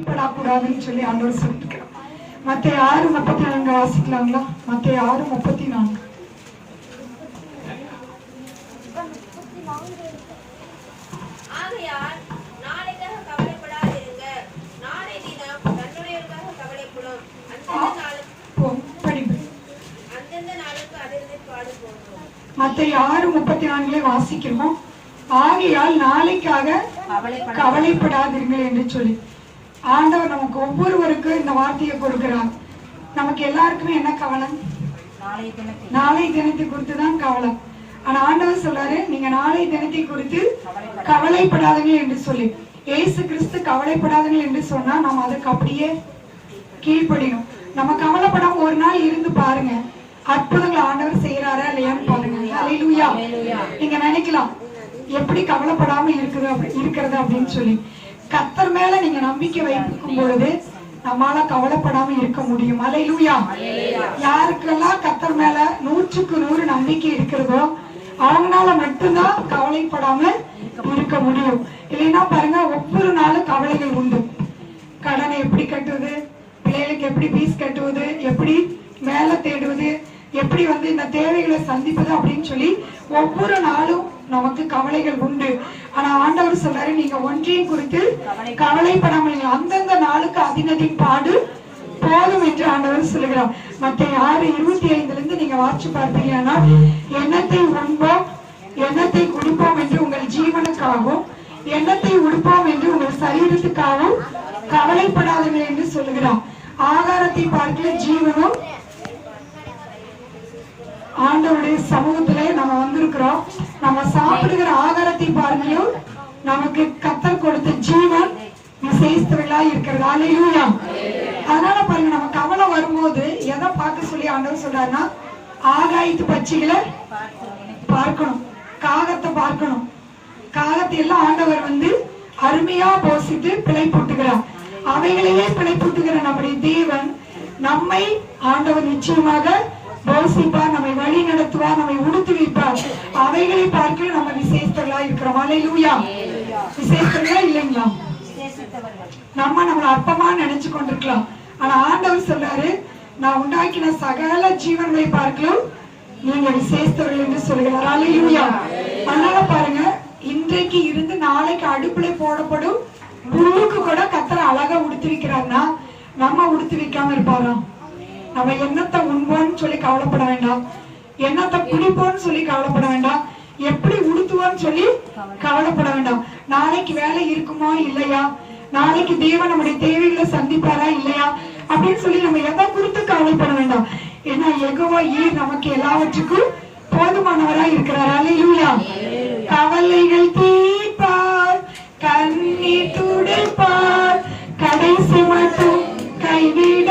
படக்கூடாதுன்னு சொல்லி ஆண்டவர் சொல்லியிருக்கிறார். மத்தேயு 6:34 வாசிக்கலாங்களா? மத்தேயு 6:34. மத்தேயு 6:34 வாசிக்கிறோம். ஆகையால் நாளைக்காக கவலைப்படாதீர்கள் என்று சொல்லி ஆண்டவர் நமக்கு ஒவ்வொருவருக்கும் இந்த வார்த்தையை கொடுக்கிறார். நமக்கு எல்லாருக்குமே என்ன கவலை? நாளை தினத்தை குறித்து தான் கவலை. ஆனா ஆண்டவர் சொல்றாரு, நீங்க நாளை தினத்தை குறித்து கவலைப்படாதீர்கள் என்று சொல்லி. இயேசு கிறிஸ்து கவலைப்படாதீர்கள் என்று சொன்னா நம்ம அதுக்கு அப்படியே கீழ்ப்படியும். நம்ம கவலைப்படாம ஒரு நாள் இருந்து பாருங்க, அற்புதங்கள் ஆண்டவர் செய்யறாரா இல்லையான்னு பாருங்க. ஹல்லேலூயா. நீங்க நினைக்கலாம் எப்படி கவலைப்படாம இருக்கிறது அப்படின்னு சொல்லி. கர்த்தர் மேல நீங்க நம்பிக்கை வைக்கும் பொழுது நம்மால கவலைப்படாம இருக்க முடியும். ஹல்லேலூயா. யாருக்கெல்லாம் கர்த்தர் மேல 100க்கு 100 நம்பிக்கை இருக்கிறதோ அவங்களால மட்டும்தான் கவலைப்படாம இருக்க முடியும். இல்லைன்னா பாருங்க, ஒவ்வொரு நாளும் கவலைகள் உண்டு. கடனை எப்படி கட்டுவது, பிள்ளைகளுக்கு எப்படி பீஸ் கட்டுவது, எப்படி மேல தேடுவது, எப்படி இந்த தேவைகளை சந்திப்பது அப்படின்னு சொல்லி ஒவ்வொரு நாளும் நமக்கு கவலைகள் உண்டு. ஆனா ஆண்டவர் சொல்றாரு, நீங்க ஒன்றையும் குறித்து கவலைப்படாமல் அந்தந்த நாளுக்கு அதினதின் பாடு போதும் என்று ஆண்டவர் சொல்லுகிறார். மத்தேயு 6:25 நீங்க வாட்சி பார்த்தீங்கன்னா, எண்ணத்தை உண்போம் எண்ணத்தை குடிப்போம் என்று உங்கள் ஜீவனுக்காகவும் எண்ணத்தை உடுப்போம் என்று உங்கள் சரீரத்துக்காகவும் கவலைப்படாதீர்கள் என்று சொல்லுகிறார். ஆகாரத்தை பார்க்கல ஜீவனும் ஆண்டவருடைய சமூகத்திலே நம்ம வந்திருக்கிறோம். நம்ம சாப்பிடுகிற ஆகாரத்தை பாருங்களும் நமக்கு கர்த்தர் கொடுத்த ஜீவன் விசேஷத்தவளா இருக்கிறது. ஹல்லேலூயா. அதனால பாருங்க, நம்ம கவலை வரும்போது எதை பார்க்க சொல்லி ஆண்டவர் சொல்றாருன்னா, ஆகாயத்து பட்சிகளை பார்க்கணும், காகத்தை பார்க்கணும். காகத்தை எல்லாம் ஆண்டவர் அருமையா போசிட்டு பிழை போட்டுகிறார். அவைகளையே பிழை போட்டுகிற நம்முடைய தேவன் நம்மை ஆண்டவர் நிச்சயமாக போசிப்பார், நம்மை வழி நடத்துவார், நம்மை உடுத்து வைப்பார். அவைகளை பார்க்க நம்ம விசேஷத்தவர்களா இருக்கிறோம். ஹல்லேலூயா. விசேஷத்தவர்களா இல்லைங்களா? நம்மளை அற்பமா நினைச்சு கொண்டிருக்கலாம். ஆனா ஆண்டவர் சொல்றாரு, நான் உண்டாக்கின சகல ஜீவன்களை பார்க்கலாம் நீங்க விசேஷத்தவர்கள் என்று சொல்கிறார். ஹல்லேலூயா. அதனால பாருங்க, இன்றைக்கு இருந்து நாளைக்கு அடுப்புல போடப்படும் புல்லுக்கு கூட கர்த்தர் அழகா உடுத்து வைக்கிறார்னா நம்ம உடுத்து வைக்காம இருப்பாராம்? நம்ம எண்ணத்தை உண்போன்னு சொல்லி கவலைப்பட வேண்டாம், எண்ணத்தை குடிப்போன்னு சொல்லி கவலைப்பட வேண்டாம், எப்படி உடுத்துவோன்னு சொல்லி கவலைப்பட வேண்டாம். நாளைக்கு வேலை இருக்குமா இல்லையா, நாளைக்கு தேவன் நம்முடைய தேவைகளை சந்திப்பாரா இல்லையா அப்படின்னு சொல்லி நம்ம எதை குறித்து கவலைப்பட வேண்டாம். ஏன்னா யெகோவா ஈர் நமக்கு எல்லாவற்றுக்கும் போதுமானவராய் இருக்கிறார். ஹல்லேலூயா. கவலைகள் தீர்ப்பார், கண்ணீர் துடைப்பார், கடைசி மட்டும் கைவிடாதிருப்பார்.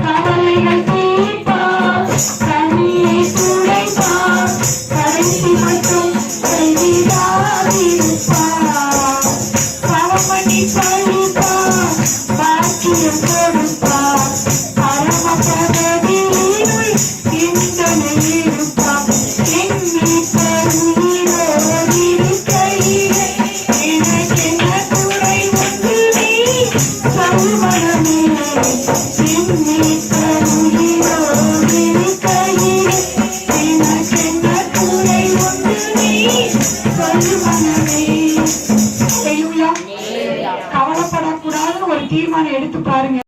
கவலைகள் தீர்ப்பார், கண்ணீர் துடைப்பார், கடைசி மட்டும் கைவிடாதிருப்பார். பரமணி பழிப்பார், பாக்கியம் கொடுப்பார், பரம பதவியினுள் சிந்தனை இருப்பார். எண்ணி தருகிறோர் இருக்கையிலே எனக்கென்ன குறை உண்டு நீ சொல்வனமே. எண்ணி தருகிறோர் இருக்கையிலே எனக்கென்ன குறை உண்டு நீ சொல்வனமே. கவலைப்படக்கூடாதுன்னு ஒரு தீர்மானம் எடுத்து பாருங்க.